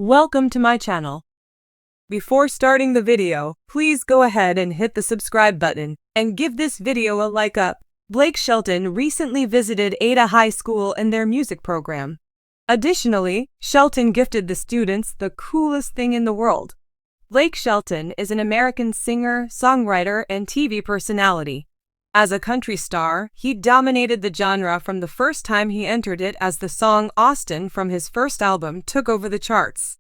Welcome to my channel. Before starting the video, please go ahead and hit the subscribe button and give this video a like up. Blake Shelton recently visited Ada High School in their music program. Additionally, Shelton gifted the students the coolest thing in the world. Blake Shelton is an American singer, songwriter, and TV personality. As a country star, he dominated the genre from the first time he entered it as the song Austin from his first album took over the charts.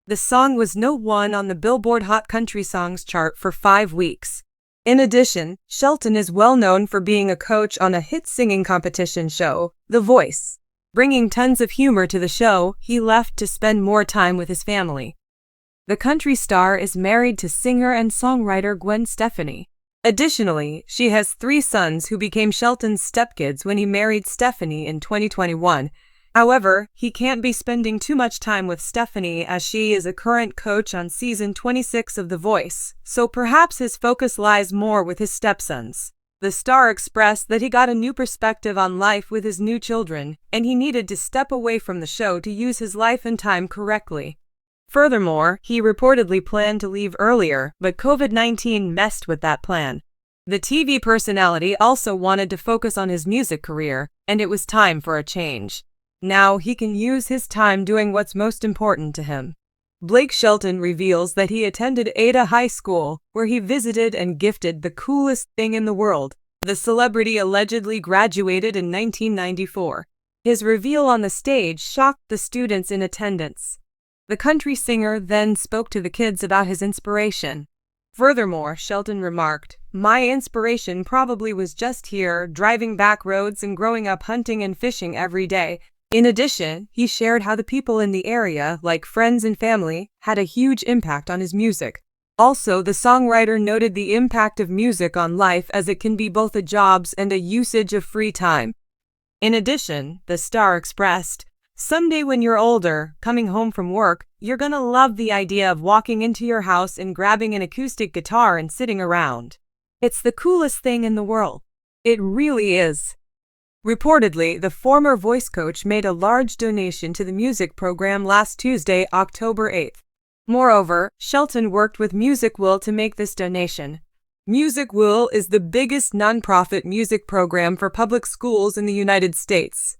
The song was #1 on the Billboard Hot Country Songs chart for 5 weeks. In addition, Shelton is well known for being a coach on a hit singing competition show, The Voice. Bringing tons of humor to the show, he left to spend more time with his family. The country star is married to singer and songwriter Gwen Stefani. Additionally, she has 3 sons who became Shelton's stepkids when he married Stephanie in 2021. However, he can't be spending too much time with Stephanie as she is a current coach on season 26 of The Voice, so perhaps his focus lies more with his stepsons. The star expressed that he got a new perspective on life with his new children, and he needed to step away from the show to use his life and time correctly. Furthermore, he reportedly planned to leave earlier, but COVID-19 messed with that plan. The TV personality also wanted to focus on his music career, and it was time for a change. Now he can use his time doing what's most important to him. Blake Shelton reveals that he attended Ada High School, where he visited and gifted the coolest thing in the world. The celebrity allegedly graduated in 1994. His reveal on the stage shocked the students in attendance. The country singer then spoke to the kids about his inspiration. Furthermore, Shelton remarked, "My inspiration probably was just here, driving back roads and growing up hunting and fishing every day." In addition, he shared how the people in the area, like friends and family, had a huge impact on his music. Also, the songwriter noted the impact of music on life as it can be both a job and a usage of free time. In addition, the star expressed, "Someday when you're older, coming home from work, you're gonna love the idea of walking into your house and grabbing an acoustic guitar and sitting around. It's the coolest thing in the world. It really is." Reportedly, the former voice coach made a large donation to the music program last Tuesday, October 8th. Moreover, Shelton worked with MusicWill to make this donation. MusicWill is the biggest nonprofit music program for public schools in the United States.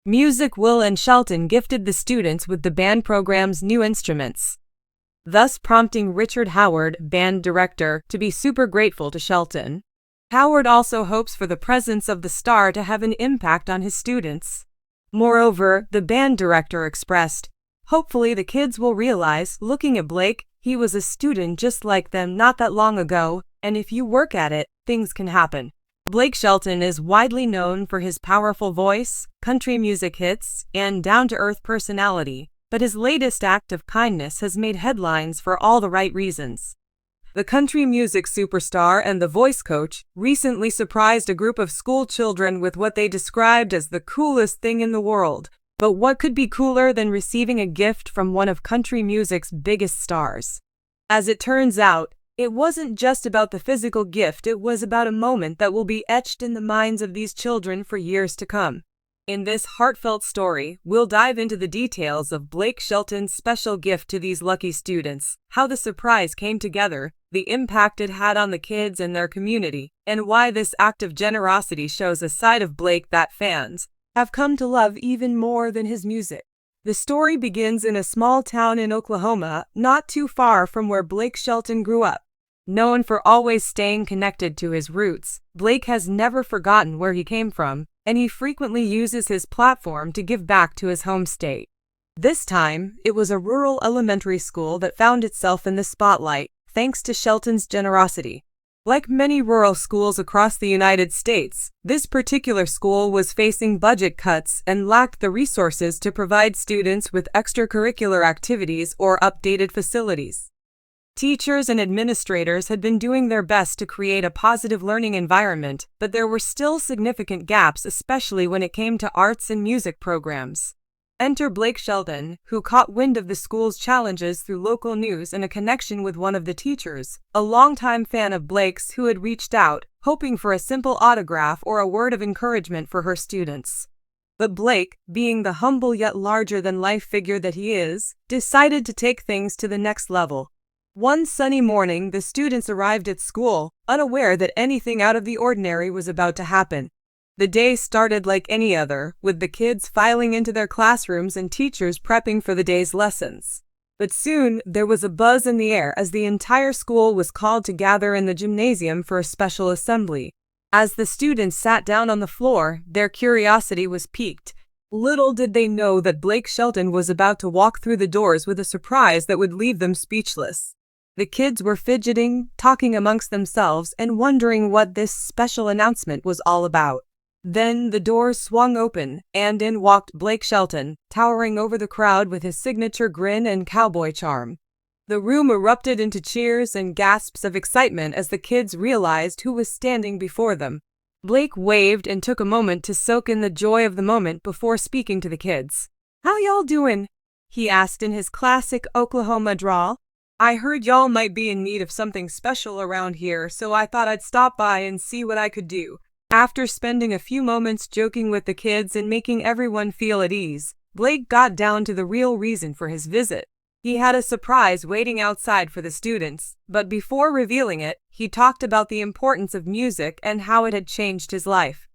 MusicWill and Shelton gifted the students with the band program's new instruments, thus prompting Richard Howard, band director, to be super grateful to Shelton. Howard also hopes for the presence of the star to have an impact on his students. Moreover, the band director expressed, "Hopefully the kids will realize, looking at Blake, he was a student just like them not that long ago, and if you work at it, things can happen." Blake Shelton is widely known for his powerful voice, country music hits, and down-to-earth personality, but his latest act of kindness has made headlines for all the right reasons. The country music superstar and the voice coach recently surprised a group of school children with what they described as the coolest thing in the world. But what could be cooler than receiving a gift from one of country music's biggest stars? As it turns out, it wasn't just about the physical gift, it was about a moment that will be etched in the minds of these children for years to come. In this heartfelt story, we'll dive into the details of Blake Shelton's special gift to these lucky students, how the surprise came together, the impact it had on the kids and their community, and why this act of generosity shows a side of Blake that fans have come to love even more than his music. The story begins in a small town in Oklahoma, not too far from where Blake Shelton grew up. Known for always staying connected to his roots, Blake has never forgotten where he came from, and he frequently uses his platform to give back to his home state. This time, it was a rural elementary school that found itself in the spotlight, thanks to Shelton's generosity. Like many rural schools across the United States, this particular school was facing budget cuts and lacked the resources to provide students with extracurricular activities or updated facilities. Teachers and administrators had been doing their best to create a positive learning environment, but there were still significant gaps, especially when it came to arts and music programs. Enter Blake Shelton, who caught wind of the school's challenges through local news and a connection with one of the teachers, a longtime fan of Blake's who had reached out, hoping for a simple autograph or a word of encouragement for her students. But Blake, being the humble yet larger-than-life figure that he is, decided to take things to the next level. One sunny morning, the students arrived at school, unaware that anything out of the ordinary was about to happen. The day started like any other, with the kids filing into their classrooms and teachers prepping for the day's lessons. But soon, there was a buzz in the air as the entire school was called to gather in the gymnasium for a special assembly. As the students sat down on the floor, their curiosity was piqued. Little did they know that Blake Shelton was about to walk through the doors with a surprise that would leave them speechless. The kids were fidgeting, talking amongst themselves, and wondering what this special announcement was all about. Then the doors swung open, and in walked Blake Shelton, towering over the crowd with his signature grin and cowboy charm. The room erupted into cheers and gasps of excitement as the kids realized who was standing before them. Blake waved and took a moment to soak in the joy of the moment before speaking to the kids. "How y'all doing?" he asked in his classic Oklahoma drawl. "I heard y'all might be in need of something special around here, so I thought I'd stop by and see what I could do." After spending a few moments joking with the kids and making everyone feel at ease, Blake got down to the real reason for his visit. He had a surprise waiting outside for the students, but before revealing it, he talked about the importance of music and how it had changed his life.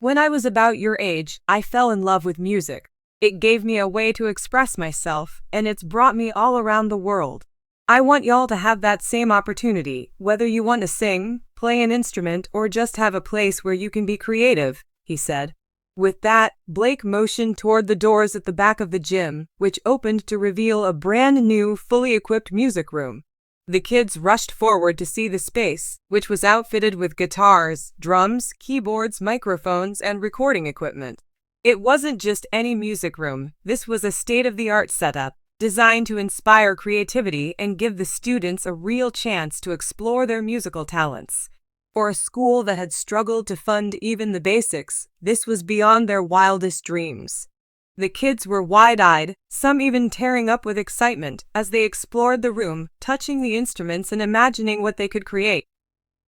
"When I was about your age, I fell in love with music. It gave me a way to express myself, and it's brought me all around the world. I want y'all to have that same opportunity, whether you want to sing, play an instrument, or just have a place where you can be creative," he said. With that, Blake motioned toward the doors at the back of the gym, which opened to reveal a brand new, fully equipped music room. The kids rushed forward to see the space, which was outfitted with guitars, drums, keyboards, microphones, and recording equipment. It wasn't just any music room. This was a state-of-the-art setup, designed to inspire creativity and give the students a real chance to explore their musical talents. For a school that had struggled to fund even the basics, this was beyond their wildest dreams. The kids were wide-eyed, some even tearing up with excitement as they explored the room, touching the instruments and imagining what they could create.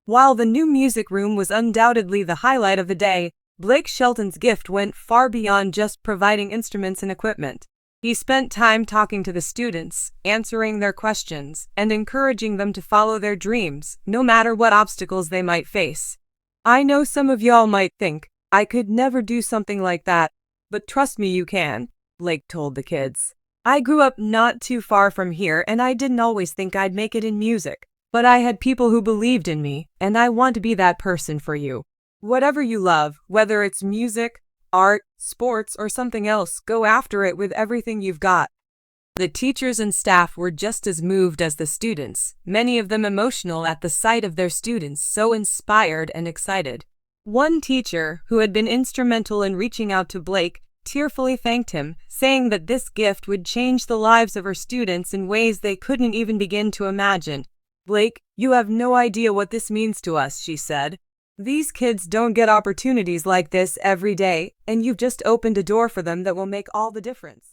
While the new music room was undoubtedly the highlight of the day, Blake Shelton's gift went far beyond just providing instruments and equipment. He spent time talking to the students, answering their questions, and encouraging them to follow their dreams, no matter what obstacles they might face. "I know some of y'all might think, I could never do something like that, but trust me you can," Blake told the kids. "I grew up not too far from here and I didn't always think I'd make it in music, but I had people who believed in me, and I want to be that person for you. Whatever you love, whether it's music, art, sports, or something else, go after it with everything you've got." The teachers and staff were just as moved as the students, many of them emotional at the sight of their students so inspired and excited. One teacher, who had been instrumental in reaching out to Blake, tearfully thanked him, saying that this gift would change the lives of her students in ways they couldn't even begin to imagine. "Blake, you have no idea what this means to us," she said. "These kids don't get opportunities like this every day, and you've just opened a door for them that will make all the difference."